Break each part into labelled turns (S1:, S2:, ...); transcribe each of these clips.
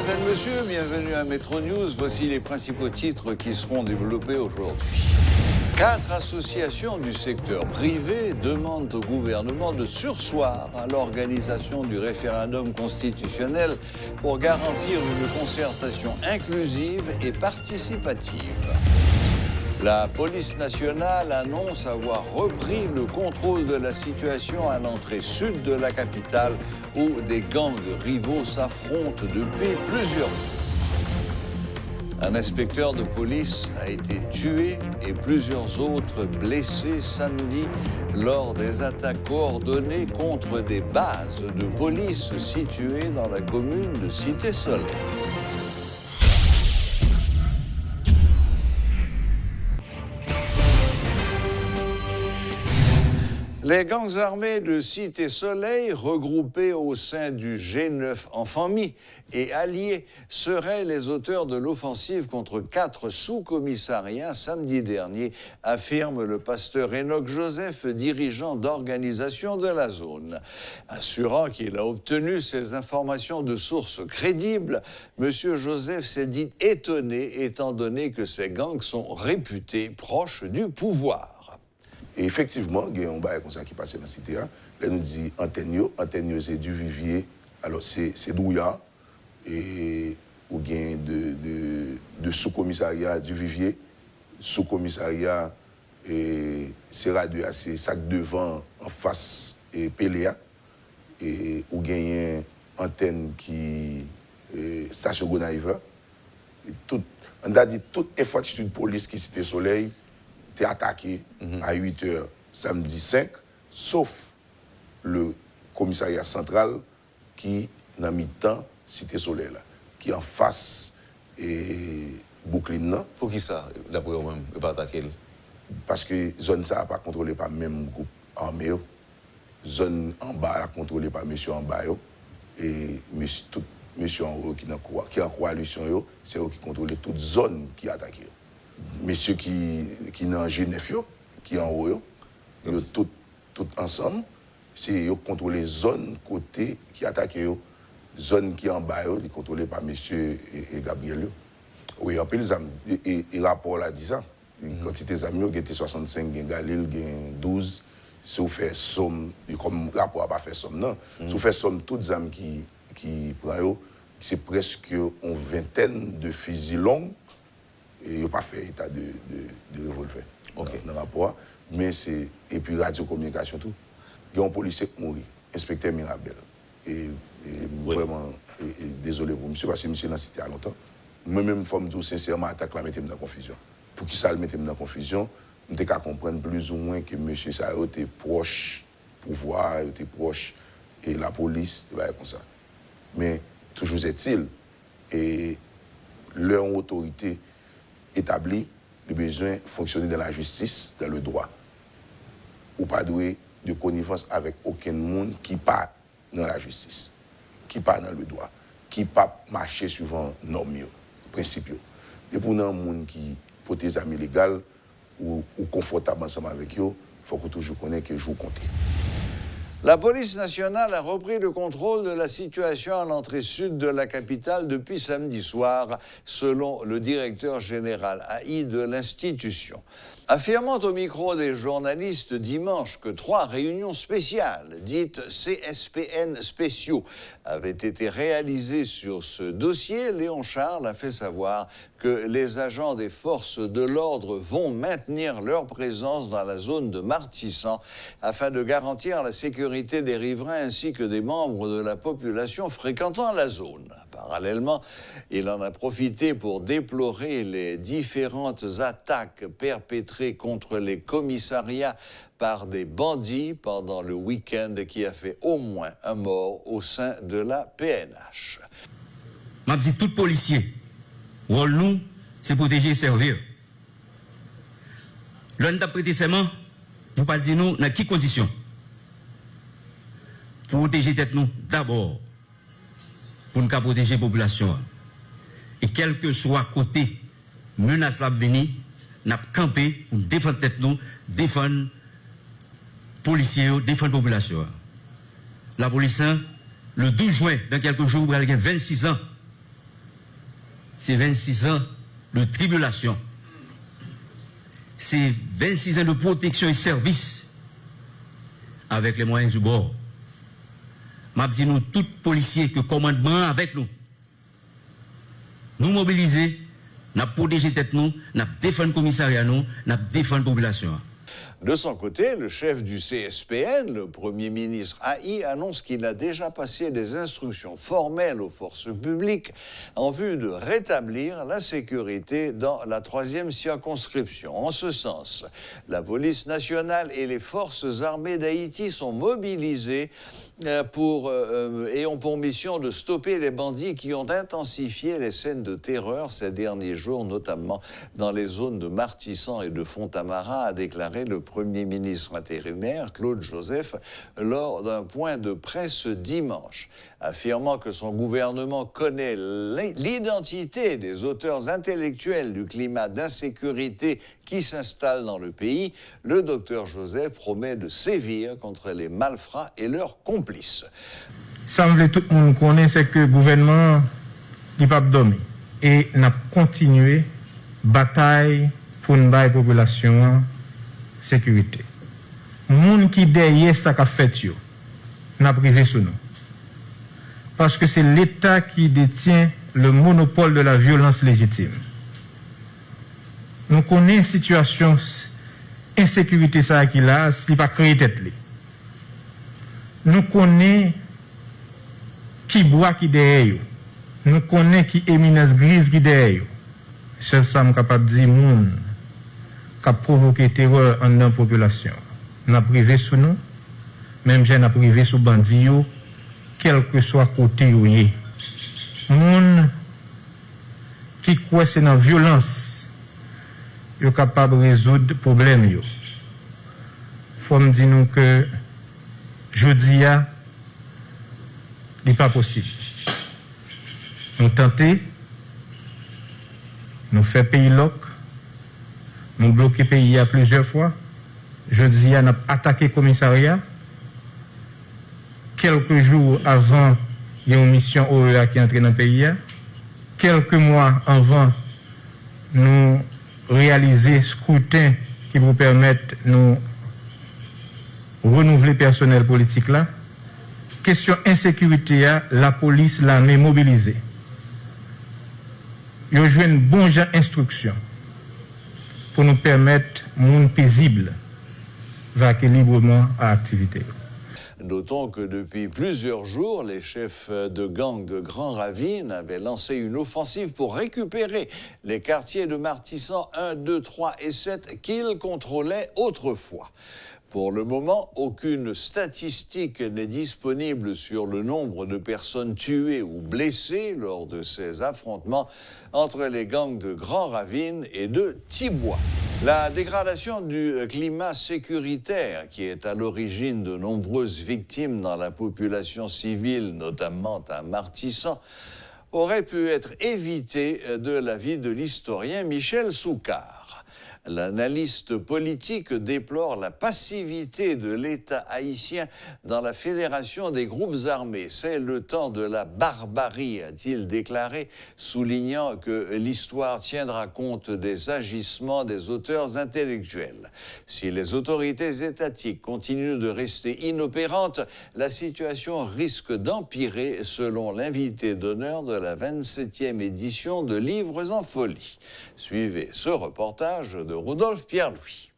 S1: Mesdemoiselles, Messieurs, bienvenue à Métro News. Voici les principaux titres qui seront développés aujourd'hui. 4 associations du secteur privé demandent au gouvernement de surseoir à l'organisation du référendum constitutionnel pour garantir une concertation inclusive et participative. La police nationale annonce avoir repris le contrôle de la situation à l'entrée sud de la capitale où des gangs rivaux s'affrontent depuis plusieurs jours. Un inspecteur de police a été tué et plusieurs autres blessés samedi lors des attaques coordonnées contre des bases de police situées dans la commune de Cité-Soleil. Les gangs armés de Cité-Soleil, regroupés au sein du G9 en famille et alliés, seraient les auteurs de l'offensive contre 4 sous-commissariats samedi dernier, affirme le pasteur Enoch Joseph, dirigeant d'organisation de la zone. Assurant qu'il a obtenu ces informations de sources crédibles, M. Joseph s'est dit étonné étant donné que ces gangs sont réputés proches du pouvoir.
S2: Et effectivement, il y a un bail comme ça qui passait dans la cité. Là, nous dit Antennio c'est du Vivier. Alors, c'est Douya, et ou bien de sous-commissariat du Vivier, sous-commissariat, et c'est Radio, c'est Sac Devant en face et Péléa, et ou bien antenne qui station Gonaïve là. On a dit toute infrastructure de police qui cité Soleil était attaqué à 8h samedi 5, sauf le commissariat central qui n'a mis temps Cité Soleil là, qui en face et Boucline.
S3: Pour qui ça, d'après vous-même, ne pas attaquer?
S2: Parce que zone ça n'a pas contrôlé par même groupe armé. Zone en bas contrôlée par monsieur en bas. Et tout monsieur en haut qui est en coalition, c'est eux qui contrôlent toute zone qui attaque. Messieurs qui dans G9, qui en haut, tout ensemble, c'est eux qui contrôlent les zones côté qui attaquent, zone qui en bas, qui contrôlées par monsieur et Gabriel. Oui, en plus, et rapport là dit ça. Quantité d'amis, il y a 65, il y a Galil, il y a 12. Si vous faites somme, comme rapport n'a pas fait somme, non. Si vous faites somme, toutes les amis qui prennent, c'est presque une vingtaine de fusils longs. Et il n'y a pas fait état de revolver dans le rapport. Mais c'est. Et puis radiocommunication, tout. Il y a un policier qui mourit, inspecteur Mirabel. Et vraiment, désolé pour monsieur, parce que monsieur n'a cité à longtemps. Moi-même, il faut me dire sincèrement, attaque la mettez-moi dans la confusion. Pour qui ça le mettez-moi dans la confusion, on était qu'à comprendre plus ou moins que monsieur ça était proche pouvoir, était proche et la police, il va être comme ça. Mais toujours est-il, et leur autorité établie, le besoin de fonctionner dans la justice, dans le droit. Ou pas doué de connivence avec aucun monde qui part dans la justice, qui part dans le droit, qui pas marcher suivant normes, principes. Et pour un monde qui pour tes amis légaux ou confortable ensemble avec eux, il faut que toujours connaisse que je vous compte.
S1: La police nationale a repris le contrôle de la situation à l'entrée sud de la capitale depuis samedi soir, selon le directeur général AI de l'institution. Affirmant au micro des journalistes dimanche que 3 réunions spéciales, dites CSPN spéciaux, avaient été réalisées sur ce dossier, Léon Charles a fait savoir que les agents des forces de l'ordre vont maintenir leur présence dans la zone de Martissan afin de garantir la sécurité des riverains ainsi que des membres de la population fréquentant la zone. Parallèlement, il en a profité pour déplorer les différentes attaques perpétrées contre les commissariats par des bandits pendant le week-end qui a fait au moins un mort au sein de la PNH.
S4: Je dis tout policier, rôle nous, c'est protéger et servir. L'on a prêté serment, vous pas dire nous dans quelles conditions. Pour protéger tête nous d'abord, pour nous protéger la population. Et quel que soit côté menace la venir, n'a campé pour défendre tête nous, défendre policiers, défendre la population. La police, le 12 juin, dans quelques jours, il y a 26 ans, c'est 26 ans de tribulation. C'est 26 ans de protection et service avec les moyens du bord. M'a dit nous, tous policiers, que commandement avec nous. Nous mobiliser, nous protéger tête nous, nous défendre le commissariat nous, nous défendre la population.
S1: De son côté, le chef du CSPN, le Premier ministre Haï, annonce qu'il a déjà passé des instructions formelles aux forces publiques en vue de rétablir la sécurité dans la 3e circonscription. En ce sens, la police nationale et les forces armées d'Haïti sont mobilisées et ont pour mission de stopper les bandits qui ont intensifié les scènes de terreur ces derniers jours, notamment dans les zones de Martissan et de Fontamara, a déclaré le Premier ministre intérimaire, Claude Joseph, lors d'un point de presse dimanche. Affirmant que son gouvernement connaît l'identité des auteurs intellectuels du climat d'insécurité qui s'installe dans le pays, le docteur Joseph promet de sévir contre les malfrats et leurs complices.
S5: Ça me fait tout le monde connaît, c'est que le gouvernement n'est pas dormi. Et n'a continué bataille pour une baille population sécurité. Moun qui derrière ça qu'a fait yo, n'a privé sous nous. Parce que c'est l'État qui détient le monopole de la violence légitime. Nous connaissons une situation insécurité ça qui là, ce pas créé tête li. Nous connaissons qui boit qui derrière yo. Nous connaissons qui éminence grise qui derrière yo. Seul ça capable dire moun qui a provoqué terreur en dans population. N'a privé sous nous, même j'ai n'a privé sous bandit yo, quel que soit côté yo yé. Moun qui croit c'est dans violence, yo capable résoudre problème yo. Faut me dire nous que jodi a n'est pas possible. Nous tenter, nous fait pays loc, nous bloquer pays à plusieurs fois. Jodi a n'a attaqué commissariat. Quelques jours avant, il y a une mission OEA qui est entrée dans le pays. Quelques mois avant, nous réaliser scrutin qui vous permettre de nous renouveler le personnel politique là. Question insécurité, la police, l'armée mobilisée. Il y a une bonne instruction pour nous permettre, monde paisible, vaquer librement à l'activité.
S1: Notons que depuis plusieurs jours, les chefs de gang de Grand Ravine avaient lancé une offensive pour récupérer les quartiers de Martissan 1, 2, 3 et 7 qu'ils contrôlaient autrefois. Pour le moment, aucune statistique n'est disponible sur le nombre de personnes tuées ou blessées lors de ces affrontements entre les gangs de Grand Ravine et de Tibois. La dégradation du climat sécuritaire, qui est à l'origine de nombreuses victimes dans la population civile, notamment à Martissan, aurait pu être évitée de l'avis de l'historien Michel Soucard. L'analyste politique déplore la passivité de l'État haïtien dans la fédération des groupes armés. C'est le temps de la barbarie, a-t-il déclaré, soulignant que l'histoire tiendra compte des agissements des auteurs intellectuels. Si les autorités étatiques continuent de rester inopérantes, la situation risque d'empirer, selon l'invité d'honneur de la 27e édition de Livres en folie. Suivez ce reportage de Rodolphe Pierre-Louis.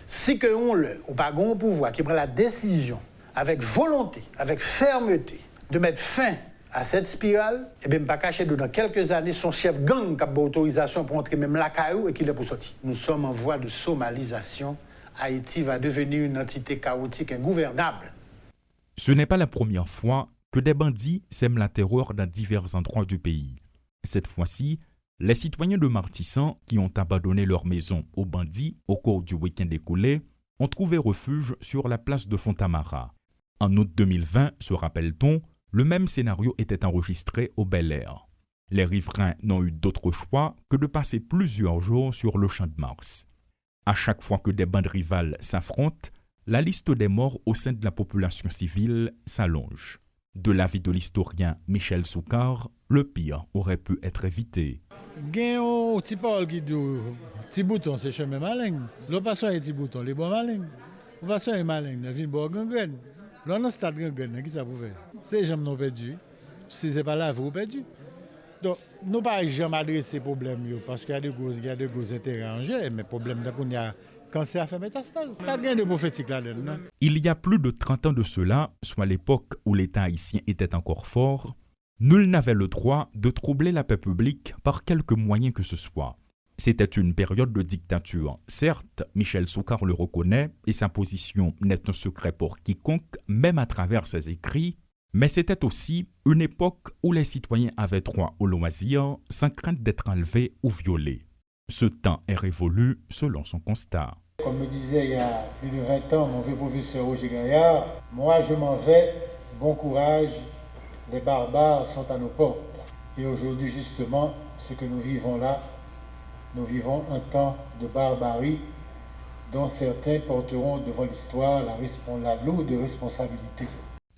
S6: Si que on le, ou pas un pouvoir qui prend la décision avec volonté, avec fermeté, de mettre fin à cette spirale, et bien pas cacher dans quelques années son chef gang qui a autorisation pour entrer même la caillou et qu'il est pour sortir. Nous sommes en voie de somalisation. Haïti va devenir une entité chaotique ingouvernable.
S7: Ce n'est pas la première fois que des bandits sèment la terreur dans divers endroits du pays. Cette fois-ci, les citoyens de Martissan qui ont abandonné leur maison aux bandits au cours du week-end écoulé ont trouvé refuge sur la place de Fontamara. En août 2020, se rappelle-t-on, le même scénario était enregistré au Bel-Air. Les riverains n'ont eu d'autre choix que de passer plusieurs jours sur le Champ de Mars. À chaque fois que des bandes rivales s'affrontent, la liste des morts au sein de la population civile s'allonge. De l'avis de l'historien Michel Soucard, le pire aurait pu être évité.
S8: Il y a un petit parole qui dit petit bouton, c'est chemin malin. L'autre pas un petit bouton, les bons malins. On va soigner malin, il vient boire gangrène. Là, on a stade gangrène, qui ça pour faire? C'est jamais non perdu. Si ce n'est pas là, vous perdu. Donc, nous ne pouvons pas jamais adresser ces problèmes parce qu'il y a de gros intérêts en jeu, mais le problème, c'est qu'il y a cancer à faire métastase. Pas de gain de prophétique là-dedans.
S7: Il y a plus de 30 ans de cela, soit l'époque où l'État haïtien était encore fort, nul n'avait le droit de troubler la paix publique par quelque moyen que ce soit. C'était une période de dictature. Certes, Michel Sokar le reconnaît et sa position n'est un secret pour quiconque, même à travers ses écrits, mais c'était aussi une époque où les citoyens avaient droit au loisir sans crainte d'être enlevés ou violés. Ce temps est révolu selon son constat.
S8: Comme me disait il y a plus de 20 ans mon vieux professeur Roger Gaillard, moi je m'en vais, bon courage, les barbares sont à nos portes. Et aujourd'hui justement, ce que nous vivons là, nous vivons un temps de barbarie dont certains porteront devant l'histoire la lourde responsabilité.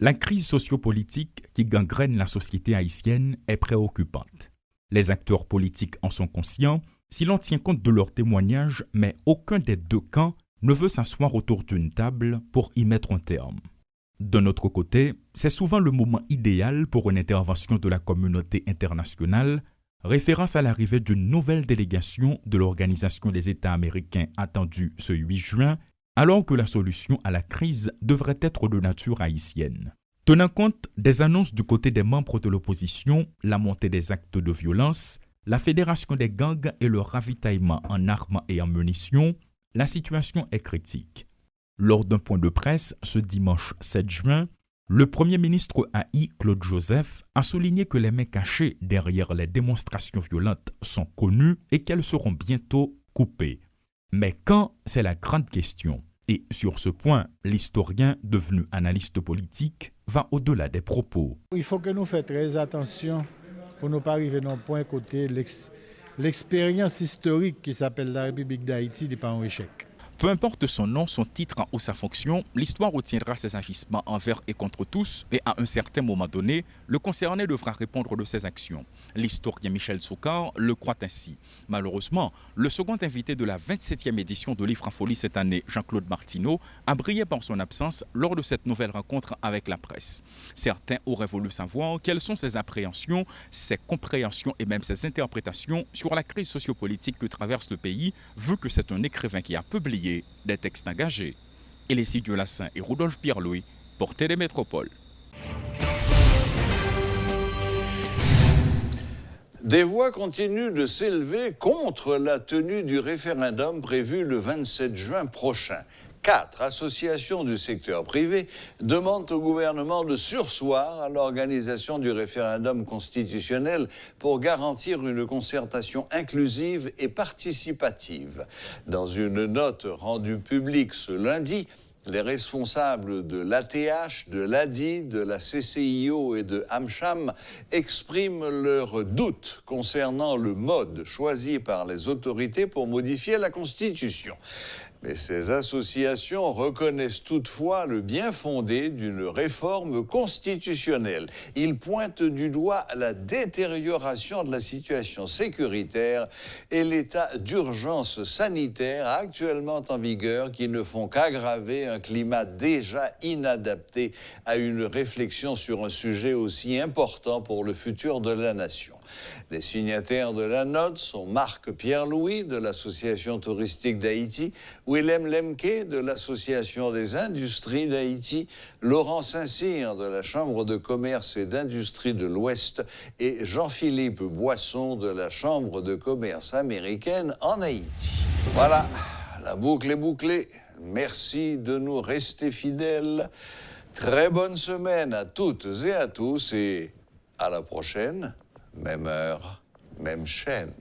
S7: La crise sociopolitique qui gangrène la société haïtienne est préoccupante. Les acteurs politiques en sont conscients si l'on tient compte de leurs témoignages, mais aucun des deux camps ne veut s'asseoir autour d'une table pour y mettre un terme. D'un autre côté, c'est souvent le moment idéal pour une intervention de la communauté internationale, référence à l'arrivée d'une nouvelle délégation de l'Organisation des États américains attendue ce 8 juin, alors que la solution à la crise devrait être de nature haïtienne. Tenant compte des annonces du côté des membres de l'opposition, la montée des actes de violence, la fédération des gangs et le ravitaillement en armes et en munitions, la situation est critique. Lors d'un point de presse ce dimanche 7 juin, le Premier ministre haï, Claude Joseph, a souligné que les mains cachées derrière les démonstrations violentes sont connues et qu'elles seront bientôt coupées. Mais quand, c'est la grande question. Et sur ce point, l'historien devenu analyste politique va au-delà des propos.
S8: Il faut que nous fassions très attention pour ne pas arriver à un point côté l'expérience historique qui s'appelle la République d'Haïti n'est pas un échec.
S7: Peu importe son nom, son titre ou sa fonction, l'histoire retiendra ses agissements envers et contre tous et à un certain moment donné, le concerné devra répondre de ses actions. L'historien Michel Sokar le croit ainsi. Malheureusement, le second invité de la 27e édition de Livre en Folie cette année, Jean-Claude Martineau, a brillé par son absence lors de cette nouvelle rencontre avec la presse. Certains auraient voulu savoir quelles sont ses appréhensions, ses compréhensions et même ses interprétations sur la crise sociopolitique que traverse le pays, vu que c'est un écrivain qui a publié des textes engagés. Elissi Diolassin et Rudolf Pierre-Louis, portaient des métropoles.
S1: Des voix continuent de s'élever contre la tenue du référendum prévu le 27 juin prochain. 4 associations du secteur privé demandent au gouvernement de surseoir à l'organisation du référendum constitutionnel pour garantir une concertation inclusive et participative. Dans une note rendue publique ce lundi, les responsables de l'ATH, de l'ADI, de la CCIO et de AmCham expriment leurs doutes concernant le mode choisi par les autorités pour modifier la Constitution. Mais ces associations reconnaissent toutefois le bien fondé d'une réforme constitutionnelle. Ils pointent du doigt la détérioration de la situation sécuritaire et l'état d'urgence sanitaire actuellement en vigueur qui ne font qu'aggraver un climat déjà inadapté à une réflexion sur un sujet aussi important pour le futur de la nation. Les signataires de la note sont Marc Pierre-Louis de l'Association touristique d'Haïti, Willem Lemke de l'Association des industries d'Haïti, Laurent Saint-Cyr de la Chambre de commerce et d'industrie de l'Ouest et Jean-Philippe Boisson de la Chambre de commerce américaine en Haïti. Voilà, la boucle est bouclée. Merci de nous rester fidèles. Très bonne semaine à toutes et à tous et à la prochaine. Même heure, même chaîne.